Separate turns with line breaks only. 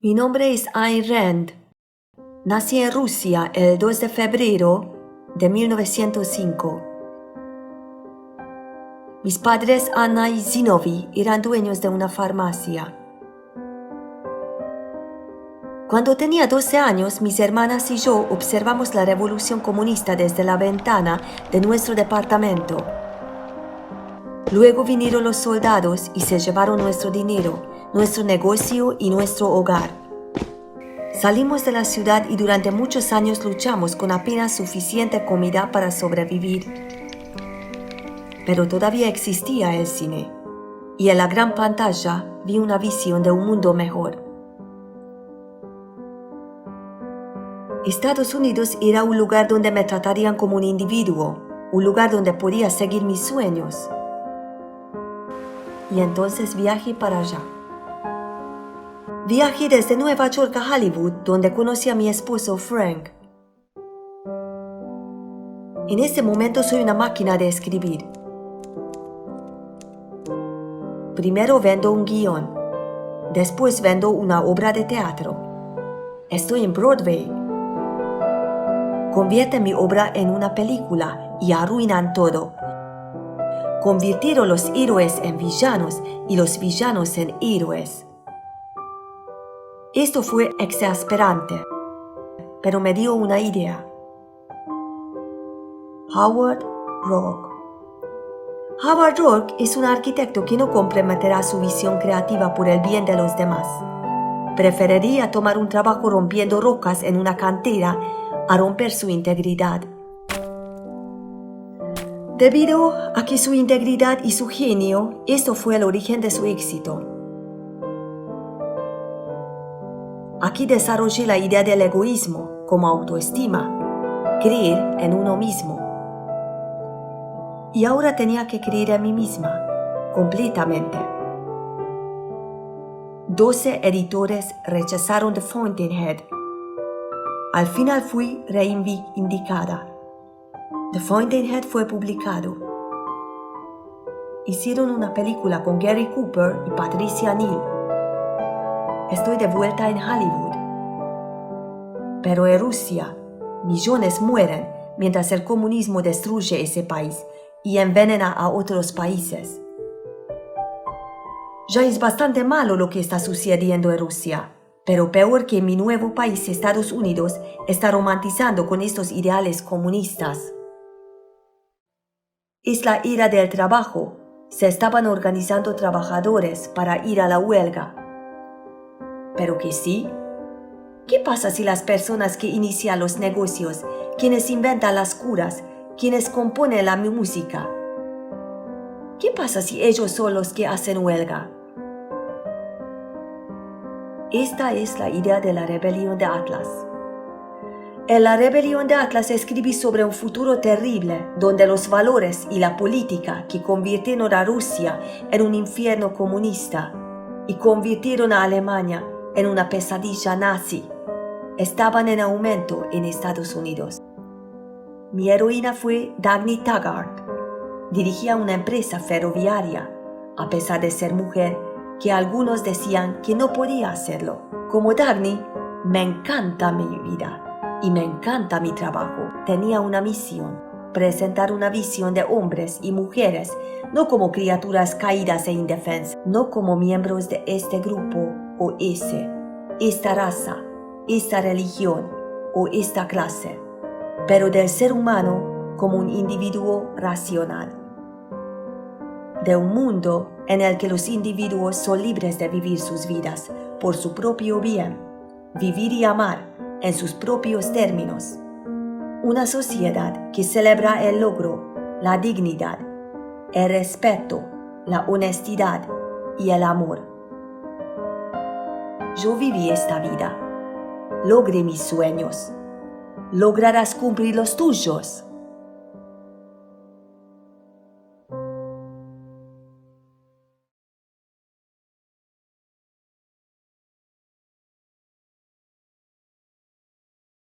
Mi nombre es Ayn Rand. Nací en Rusia el 2 de febrero de 1905. Mis padres, Anna y Zinovy, eran dueños de una farmacia. Cuando tenía 12 años, mis hermanas y yo observamos la revolución comunista desde la ventana de nuestro departamento. Luego vinieron los soldados y se llevaron nuestro dinero, nuestro negocio y nuestro hogar. Salimos de la ciudad y durante muchos años luchamos con apenas suficiente comida para sobrevivir. Pero todavía existía el cine, y en la gran pantalla vi una visión de un mundo mejor. Estados Unidos era un lugar donde me tratarían como un individuo, un lugar donde podía seguir mis sueños. Y entonces viajé para allá. Viajé desde Nueva York a Hollywood, donde conocí a mi esposo Frank. En este momento soy una máquina de escribir. Primero vendo un guión, después vendo una obra de teatro. Estoy en Broadway. Convierte mi obra en una película y arruinan todo. Convirtieron los héroes en villanos y los villanos en héroes. Esto fue exasperante, pero me dio una idea. Howard Roark. Howard Roark es un arquitecto que no comprometerá su visión creativa por el bien de los demás. Preferiría tomar un trabajo rompiendo rocas en una cantera a romper su integridad. Debido a que su integridad y su genio, esto fue el origen de su éxito. Aquí desarrollé la idea del egoísmo como autoestima, creer en uno mismo. Y ahora tenía que creer en mí misma, completamente. 12 editores rechazaron The Fountainhead. Al final fui reivindicada. The Fountainhead fue publicado. Hicieron una película con Gary Cooper y Patricia Neal. Estoy de vuelta en Hollywood. Pero en Rusia, millones mueren mientras el comunismo destruye ese país y envenena a otros países. Ya es bastante malo lo que está sucediendo en Rusia, pero peor que mi nuevo país, Estados Unidos, está romantizando con estos ideales comunistas. Es la era del trabajo. Se estaban organizando trabajadores para ir a la huelga. ¿Pero que sí? ¿Qué pasa si las personas que inician los negocios, quienes inventan las curas, quienes componen la música? ¿Qué pasa si ellos son los que hacen huelga? Esta es la idea de la rebelión de Atlas. En la rebelión de Atlas escribí sobre un futuro terrible donde los valores y la política que convirtieron a Rusia en un infierno comunista y convirtieron a Alemania en una pesadilla nazi, estaban en aumento en Estados Unidos. Mi heroína fue Dagny Taggart. Dirigía una empresa ferroviaria, a pesar de ser mujer, que algunos decían que no podía hacerlo. Como Dagny, me encanta mi vida y me encanta mi trabajo. Tenía una misión: presentar una visión de hombres y mujeres, no como criaturas caídas e indefensas, no como miembros de este grupo o esta raza, esta religión o esta clase, pero del ser humano como un individuo racional. De un mundo en el que los individuos son libres de vivir sus vidas por su propio bien, vivir y amar en sus propios términos. Una sociedad que celebra el logro, la dignidad, el respeto, la honestidad y el amor. Yo viví esta vida. Logré mis sueños. ¿Lograrás cumplir los tuyos?